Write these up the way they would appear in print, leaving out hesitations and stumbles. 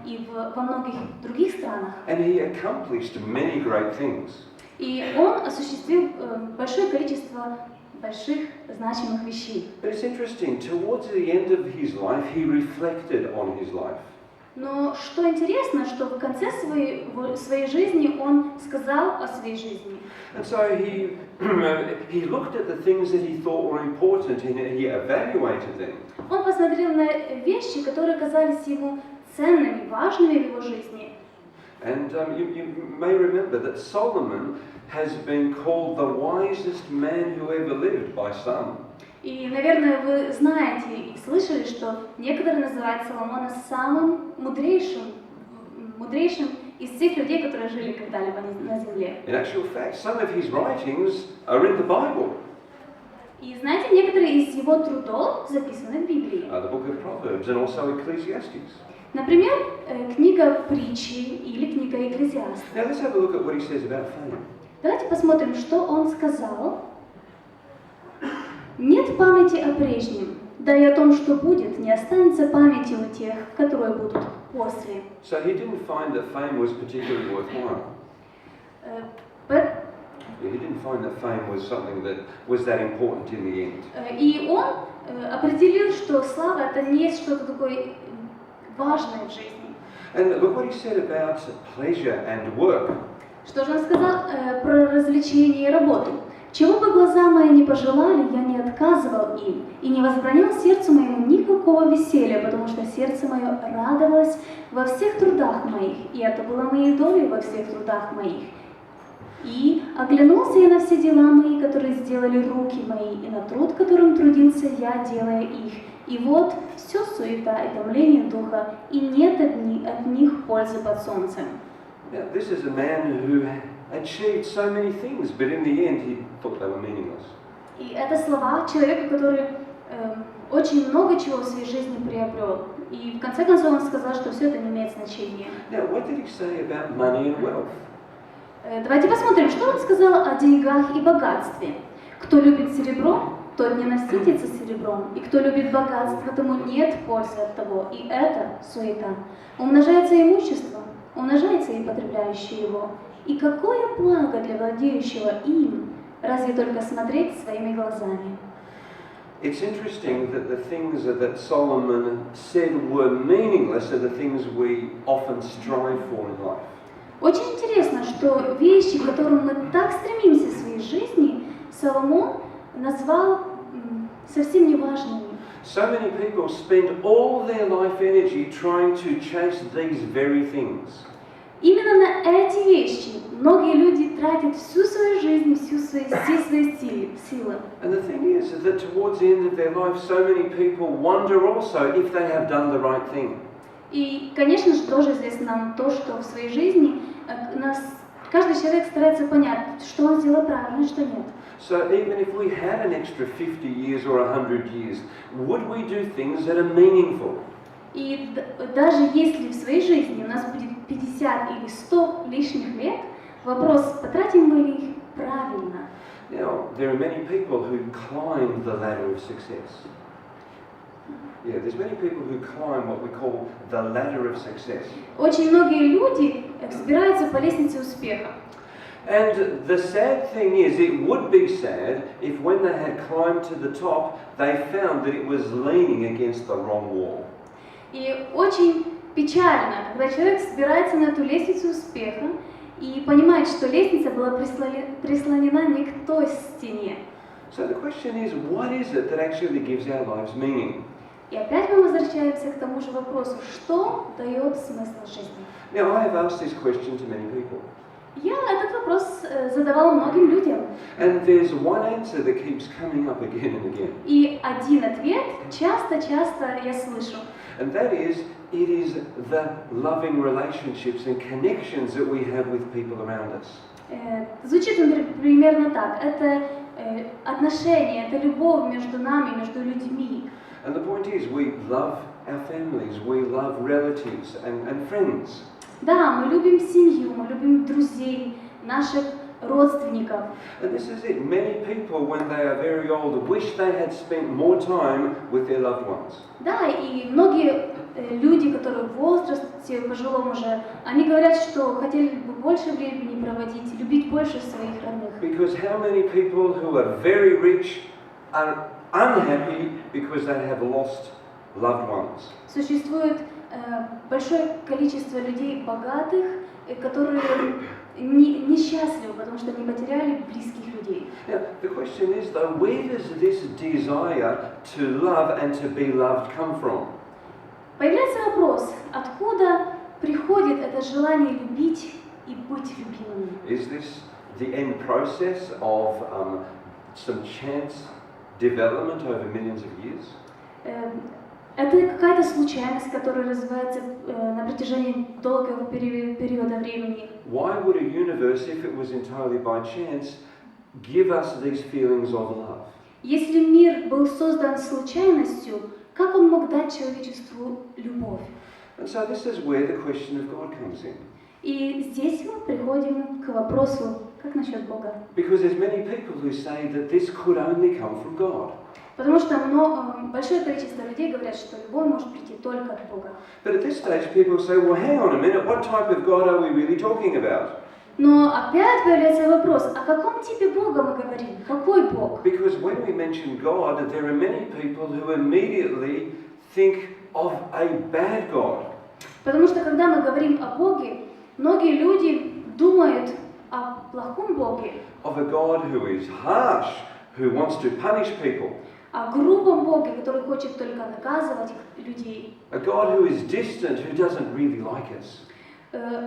и во многих других странах. And he accomplished many great things. И он осуществил большое количество больших значимых вещей. But it's interesting, towards the end of his life, he reflected on his life. Но что интересно, что в конце своей жизни он сказал о своей жизни. And so he looked at the things that he thought were important and he evaluated them. Он посмотрел на вещи, которые казались ему ценными, важными в его жизни. And you may remember that Solomon has been called the wisest man who ever lived by some. И, наверное, вы знаете и слышали, что некоторые называют Соломона самым мудрейшим из всех людей, которые жили когда-либо на земле. In actual fact, some of his writings are in the Bible. И знаете, некоторые из его трудов записаны в Библии. The book of Proverbs and also Ecclesiastes. Например, книга Притчи или книга Екклесиаст. Now let's have a look at what he says about fame. Давайте посмотрим, что он сказал. Нет памяти о прежнем, да и о том, что будет, не останется памяти у тех, которые будут после. So he didn't find that fame was particularly worthwhile. He didn't find that fame was something that was that important in the end. И он определил, что слава это не что-то такое важное в жизни. And look what he said about pleasure and work. Что же он сказал про развлечения и работу? Чего бы глаза мои не пожелали, я не отказывал им, и не возбранял сердцу моему никакого веселья, потому что сердце мое радовалось во всех трудах моих, и это было моей долей во всех трудах моих. И оглянулся я на все дела мои, которые сделали руки мои, и на труд, которым трудился я, делая их. И вот все суета и томление духа, и нет от них пользы под солнцем. Now, this is a man who achieved so many things, but in the end he thought they were meaningless. И это слова человека, который очень много чего в своей жизни приобрел. И в конце концов он сказал, что все это не имеет значения. Now, what did he say about money and wealth? Давайте посмотрим, что он сказал о деньгах и богатстве. Кто любит серебро, тот не насытится серебром, и кто любит богатство, тому нет пользы от того, и это суета. Умножается имущество, умножается и потребляющий его. И какое благо для владеющего им, разве только смотреть своими глазами. It's interesting that the things that Solomon said were meaningless are the things we often strive for in life. Очень интересно, что вещи, к которым мы так стремимся в своей жизни, Соломон назвал совсем неважными. So many people spend all their life energy trying to chase these very things. Именно на эти вещи многие люди тратят всю свою жизнь, все свои силы. And the thing is that towards the end of their life, so many people wonder also if they have done the right thing. И, конечно же, тоже известно нам то, что в своей жизни каждый человек старается понять, что он сделал правильно, что нет. So even if we had an extra 50 years or 100 years, would we do things that are meaningful? И даже если в своей жизни у нас будет 50 или 100 лишних лет, вопрос, потратим мы ли их правильно? Now, there are many people who climb the ladder of success. Yeah, there's many people who climb what we call the ladder of success. Очень многие люди взбираются по лестнице успеха. And the sad thing is, it would be sad if when they had climbed to the top, they found that it was leaning against the wrong wall. И очень печально, когда человек взбирается на эту лестницу успеха и понимает, что лестница была прислонена не к той стене. So the question is, what is it that actually gives our lives meaning? И опять мы возвращаемся к тому же вопросу, что дает смысл жизни? Now, I have asked this question to many people. Я этот вопрос задавала многим людям. And there's one answer that keeps coming up again and again. И один ответ часто я слышу. And that is, it is the loving relationships and connections that we have with people around us. Звучит он примерно так. Это отношения, это любовь между нами, между людьми. And the point is, we love our families, we love relatives and friends. Да, мы любим семью, мы любим друзей, наших родственников. And this is it. Many people, when they are very old, wish they had spent more time with their loved ones. Да, и многие люди, которые в возрасте, пожилом уже, они говорят, что хотели бы больше времени проводить, любить больше своих родных. Because how many people who are very rich are unhappy because they have lost loved ones? Существует большое количество людей богатых, которые несчастливы, потому что они потеряли близких людей. Now, the question is though, where does this desire to love and to be loved come from? Появляется вопрос, откуда приходит это желание любить и быть любимыми? Is this the end process of some chance development over millions of years? Это какая-то случайность, которая развивается на протяжении долгого периода времени. Why would a universe, if it was entirely by chance, give us these feelings of love? Если мир был создан случайностью, как он мог дать человечеству любовь? And so this is where the question of God comes in. И здесь мы приходим к вопросу, как насчет Бога? Because there's many people who say that this could only come from God. Потому что большое количество людей говорят, что любовь может прийти только от Бога. But at this stage people say, well, hang on a minute, what type of God are we really talking about? Но опять появляется вопрос, о каком типе Бога мы говорим? Какой Бог? Because when we mention God, there are many people who immediately think of a bad God. Потому что когда мы говорим о Боге, многие люди думают о плохом Боге, Of a God who is harsh, who wants to punish people. о грубом Боге, который хочет только наказывать людей, A God who is distant, who doesn't really like us.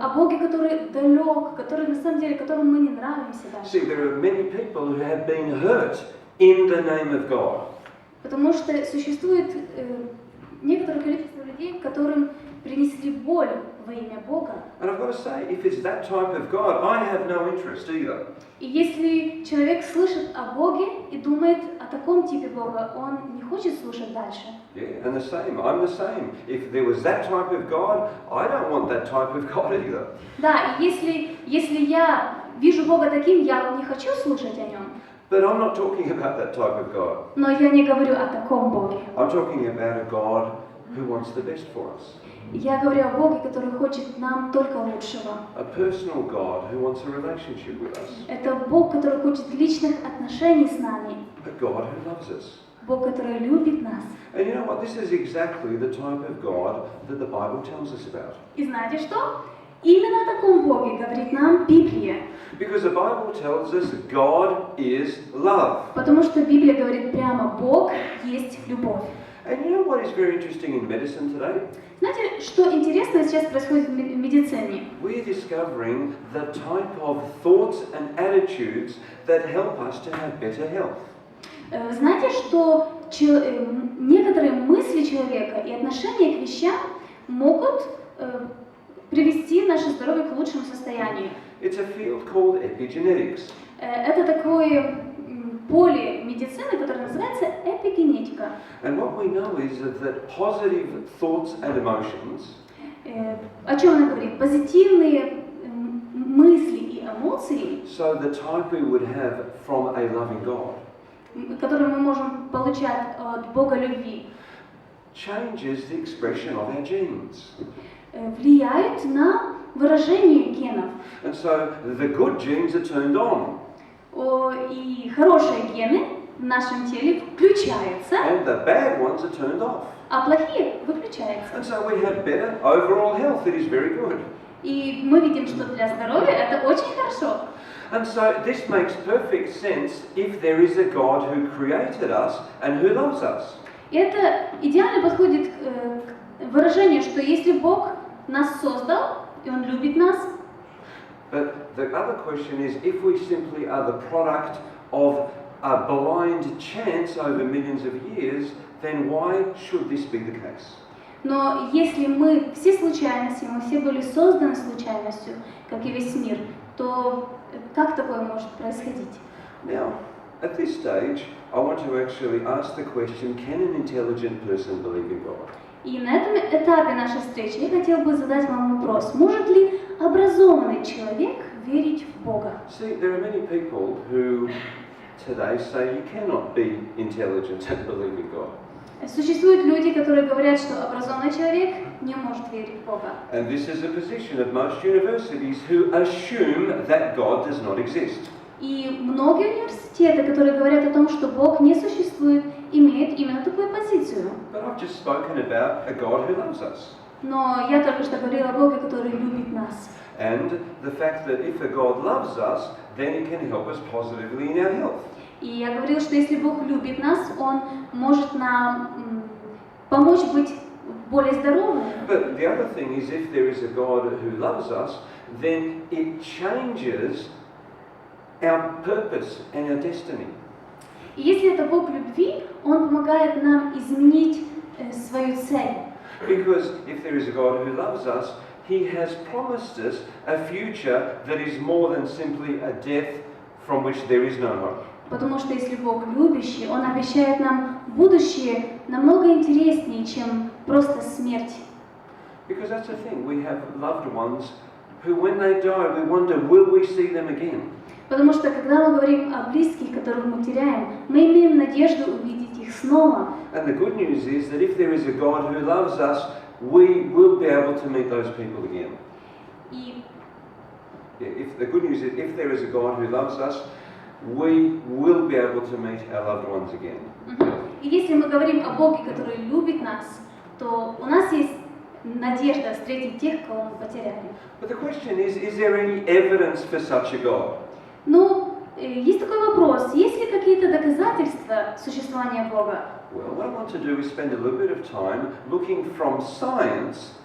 о Боге, который далек, который на самом деле, которому мы не нравимся даже. See, there are many people who have been hurt in the name of God. Потому что существует некоторое количество людей, которым принесли боль во имя Бога. And I've got to say, if it's that type of God, I have no interest either. И если человек слышит о Боге и думает о таком типе Бога, он не хочет слушать дальше. Yeah, and the same. I'm the same. If there was that type of God, I don't want that type of God either. Да, и если я вижу Бога таким, я не хочу слушать о нем. But I'm not talking about that type of God. Но я не говорю о таком Боге. I'm talking about a God who wants the best for us. Я говорю о Боге, который хочет нам только лучшего. A personal God who wants a relationship with us. Это Бог, который хочет личных отношений с нами. A God who loves us. Бог, который любит нас. And you know what? This is exactly the type of God that the Bible tells us about. И знаете что? Именно о таком Боге говорит нам Библия. Because the Bible tells us God is love. Потому что Библия говорит прямо, Бог есть любовь. And you know what is very interesting in medicine today? Знаете, что интересно сейчас происходит в медицине? We're discovering the type of thoughts and attitudes that help us to have better health. Знаете, что некоторые мысли человека и отношения к вещам могут привести наше здоровье к лучшему состоянию. It's a field called epigenetics. Это такое поле медицины, которое называется эпигенетика. And what we know is that positive thoughts and emotions О чем она говорит? Позитивные мысли и эмоции, so the type we would have from a loving God которые мы можем получать от Бога любви, changes the expression of our genes. влияют на выражение генов. And so the good genes are turned on. И хорошие гены в нашем теле включаются, And the bad ones are turned off. а плохие выключаются. And so we have better overall health. It is very good. И мы видим, что для здоровья это очень хорошо. And so this makes perfect sense if there is a God who created us and who loves us. И это идеально подходит к выражению, что если Бог нас создал, и Он любит нас, But the other question is, if we simply are the product of a blind chance over millions of years, then why should this be the case? но если мы все случайности, мы все были созданы случайностью, как и весь мир, то как такое может происходить? Now, at this stage, I want to actually ask the question, can an intelligent person believe in God? И на этом этапе нашей встречи я хотела бы задать вам вопрос. Может ли образованный человек верить в Бога? See, there are many people who today say you cannot be intelligent and believe in God. Существуют люди, которые говорят, что образованный человек не может верить в Бога. And this is the position of most universities who assume that God does not exist. И многие университеты, которые говорят о том, что Бог не существует, имеют именно такую позицию. But I've just spoken about a God who loves us. Но я только что говорила о Боге, который любит нас. And the fact that if a God loves us, then it can help us positively in our health. И я говорила, что если Бог любит нас, Он может нам помочь быть более здоровыми. But the other thing is, if there is a God who loves us, then it changes our purpose and our destiny. И если это Бог любви, Он помогает нам изменить свою цель. Because if there is a God who loves us, He has promised us a future that is more than simply a death from which there is no hope. Потому что если Бог любящий, Он обещает нам будущее намного интереснее, чем просто смерть. Because that's the thing, we have loved ones who when they die, we wonder, will we see them again? Потому что когда мы говорим о близких, которых мы теряем, мы имеем надежду увидеть их снова. And the good news is that if there is a God who loves us, we will be able to meet those people again. И If the good news is, if there is a God who loves us, we will be able to meet our loved ones again. И если мы говорим о Боге, который любит нас, то у нас есть надежда встретить тех, кого мы потеряли. But the question is there any evidence for such a God? Ну, есть такой вопрос. Есть ли какие-то доказательства существования Бога? Well, what I want to do is spend a little bit of time looking from science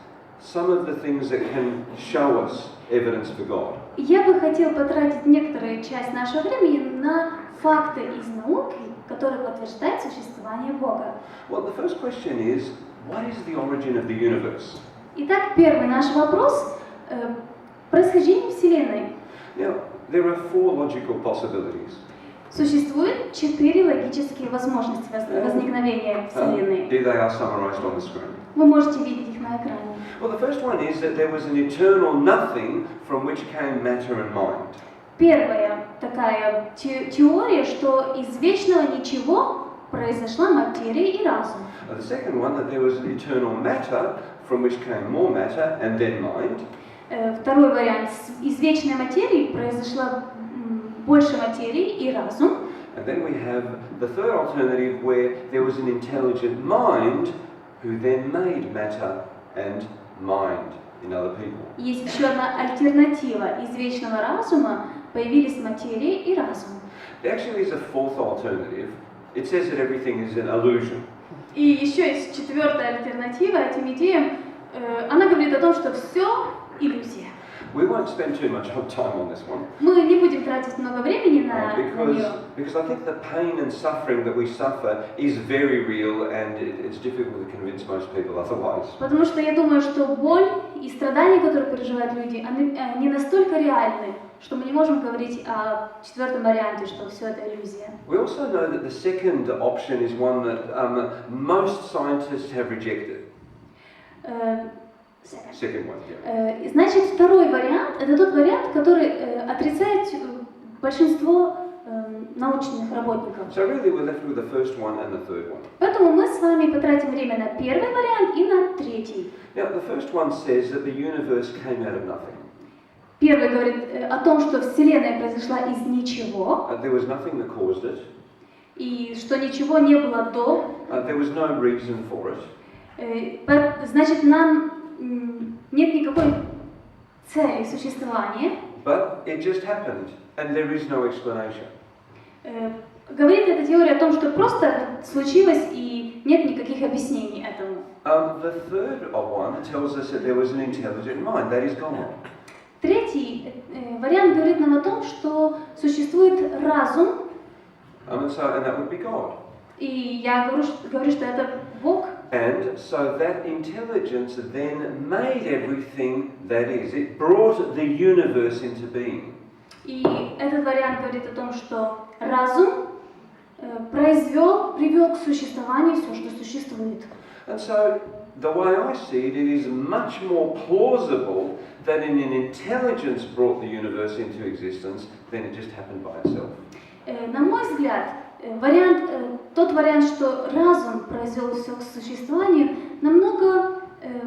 some of the things that can show us evidence for God. Я бы хотел потратить некоторую часть нашего времени на факты из науки, которые подтверждают существование Бога. Well, the first question is, what is the origin of the universe? Итак, первый наш вопрос – происхождение Вселенной. Now, there are four logical possibilities. Существует 4 логические возможности возникновения Вселенной. They are summarized on the screen. Вы можете видеть их на экране. Well, the first one is that there was an eternal nothing from which came matter and mind. Первая такая теория, что из вечного ничего произошла материя и разум. The second one, that there was an eternal matter from which came more matter and then mind. Второй вариант, из вечной материи произошла больше материи и разум. And then we have the third alternative where there was an intelligent mind who then made matter and mind in other people. Есть еще одна альтернатива. Из вечного разума появились материя и разум. There actually is a fourth alternative. It says that everything is an illusion. И еще есть четвертая альтернатива этим идеям. Она говорит о том, что все иллюзия. We won't spend too much time on this one. Мы не будем тратить много времени на нее. Because I think the pain and suffering that we suffer is very real and it's difficult to convince most people otherwise. Потому что я думаю, что боль и страдания, которые переживают люди, они настолько реальны, что мы не можем говорить о четвертом варианте, что все это иллюзия. We also know that the second option is one that most scientists have rejected. Second one, yeah. Значит, второй вариант – это тот вариант, который отрицает большинство научных работников. So really we're left with the first one and the third one. Поэтому мы с вами потратим время на первый вариант и на третий. Now the first one says that the universe came out of nothing. Первый говорит о том, что Вселенная произошла из ничего, There was nothing that caused it. и что ничего не было до. There was no reason for it. Значит, нам нет никакой цели существования. But it just happened, and there is no explanation. Говорит эта теория о том, что просто случилось и нет никаких объяснений этому. The third one tells us that there was an intelligent mind. That is God. Третий вариант говорит нам о том, что существует разум. And that would be God. И я говорю, что это Бог. And so that intelligence then made everything that is. It brought the universe into being. И этот вариант говорит о том, что разум привел к существованию все, что существует. And so the way I see it, it is much more plausible that an intelligence brought the universe into existence than it just happened by itself. На мой взгляд, Тот вариант, что разум произвел все к существованию, намного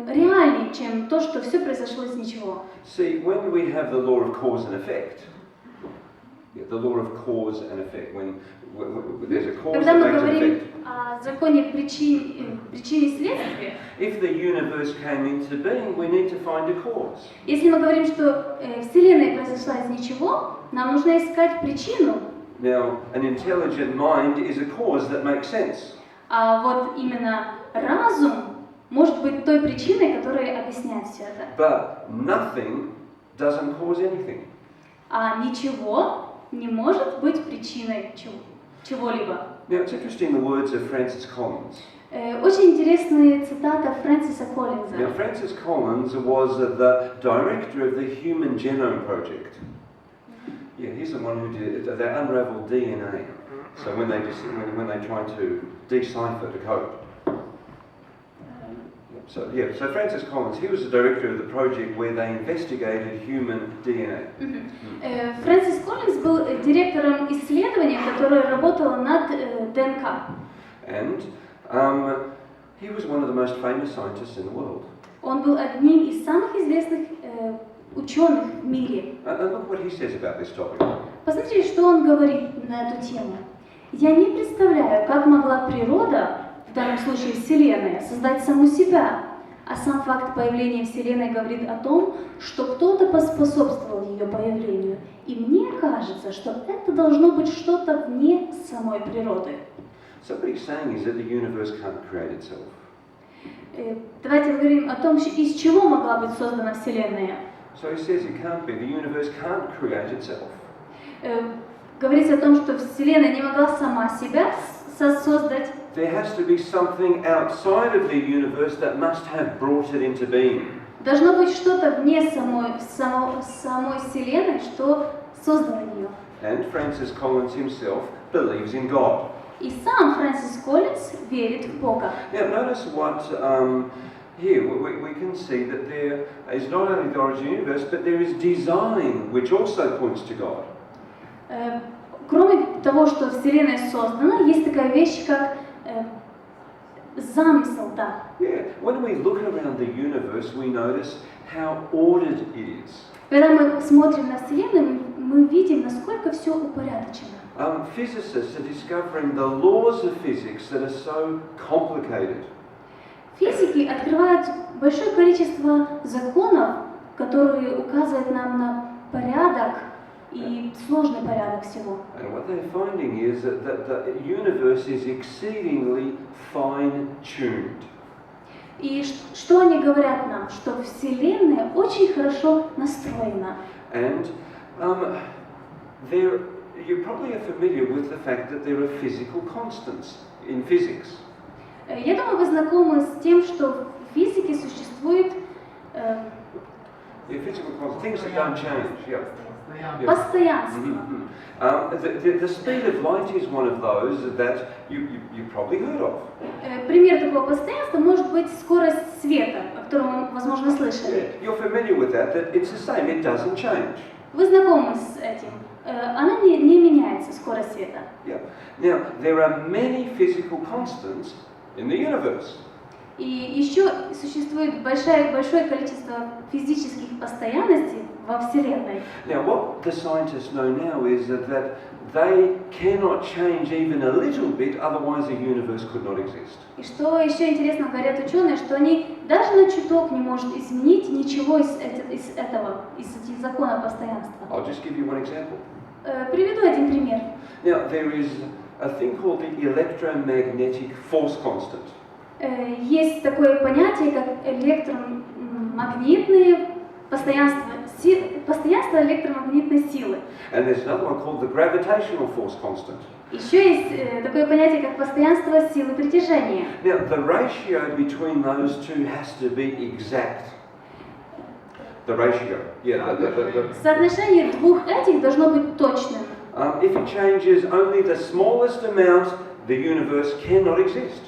реальнее, чем то, что все произошло из ничего. See, when we have the law of cause and effect, the law of cause and effect, when there's a cause Когда that мы makes an говорим effect, о законе причины и следствия, if the universe came into being, we need to find a cause. если мы говорим, что Вселенная произошла из ничего, нам нужно искать причину. Now, an intelligent mind is a cause that makes sense. А вот именно разум может быть той причиной, которая объясняет все это. But nothing doesn't cause anything. А ничего не может быть причиной чего-либо. Now, it's interesting the words of Francis Collins. Очень интересная цитата Фрэнсиса Коллинза. Now, Francis Collins was the director of the Human Genome Project. Yeah, he's the one who did they unraveled DNA. So when they try to decipher the code. So Francis Collins, he was the director of the project where they investigated human DNA. Фрэнсис Коллинз был директором исследования, которое работало над ДНК. And he was one of the most famous scientists in the world. Он был одним из самых известных ученых в мире. And look what he says about this topic. Посмотрите, что он говорит на эту тему. Я не представляю, как могла природа, в данном случае Вселенная, создать саму себя, а сам факт появления Вселенной говорит о том, что кто-то поспособствовал ее появлению. И мне кажется, что это должно быть что-то вне самой природы. So what he's saying is that the universe can't create itself. Давайте поговорим о том, из чего могла быть создана Вселенная. So he says it can't be. The universe can't create itself. Говорится о том, что Вселенная не могла сама себя создать. There has to be something outside of the universe that must have brought it into being. Должно быть что-то вне самой Вселенной, что создало ее. And Francis Collins himself believes in God. И сам Фрэнсис Коллинз верит в Бога. Now notice what here we can see that there is not only the origin of the universe, but there is design, which also points to God. Кроме того, что Вселенная создана, есть такая вещь, как замысел, да. Yeah, when we look around the universe, we notice how ordered it is. Когда мы смотрим на Вселенную, мы видим, насколько все упорядочено. Physicists are discovering the laws of physics that are so complicated. Физики открывают большое количество законов, которые указывают нам на порядок и сложный порядок всего. And what they're finding is that the universe is exceedingly fine-tuned. И что они говорят нам? Что Вселенная очень хорошо настроена. And you probably are familiar with the fact that there are physical constants in physics. Я думаю, вы знакомы с тем, что в физике существует Physical constants, things that don't change. Yeah. постоянство. The speed of light is one of those that you've probably heard of. Пример такого постоянства может быть скорость света, о котором вы, возможно, слышали. You're familiar with that it's the same, it doesn't change. Вы знакомы с этим. Она не меняется, скорость света. Yeah. Now, there are many physical constants in the universe. И еще существует большое количество физических постоянностей во Вселенной. Now, what the scientists know now is that they cannot change even a little bit, otherwise the universe could not exist. И что еще интересно, говорят ученые, что они даже на чуток не могут изменить ничего из этих законов постоянства. I'll just give you one example. Приведу один пример. Now, there is a thing called the electromagnetic force constant. Есть такое понятие, как электромагнитные постоянства электромагнитной силы. And there's another one called the gravitational force constant. Еще есть такое понятие, как постоянство силы притяжения. Now, the ratio between those two has to be exact. The ratio, Соотношение двух этих должно быть точным. If it changes only the smallest amount, the universe cannot exist.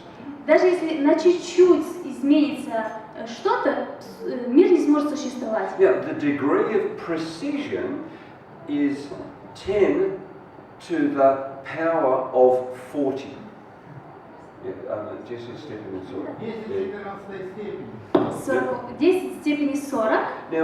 Даже если на чуть-чуть изменится что-то, мир не сможет существовать. Now, the degree of precision is 10 to the power of 40. Yeah, Jesse Stephen and 10 в степени 40.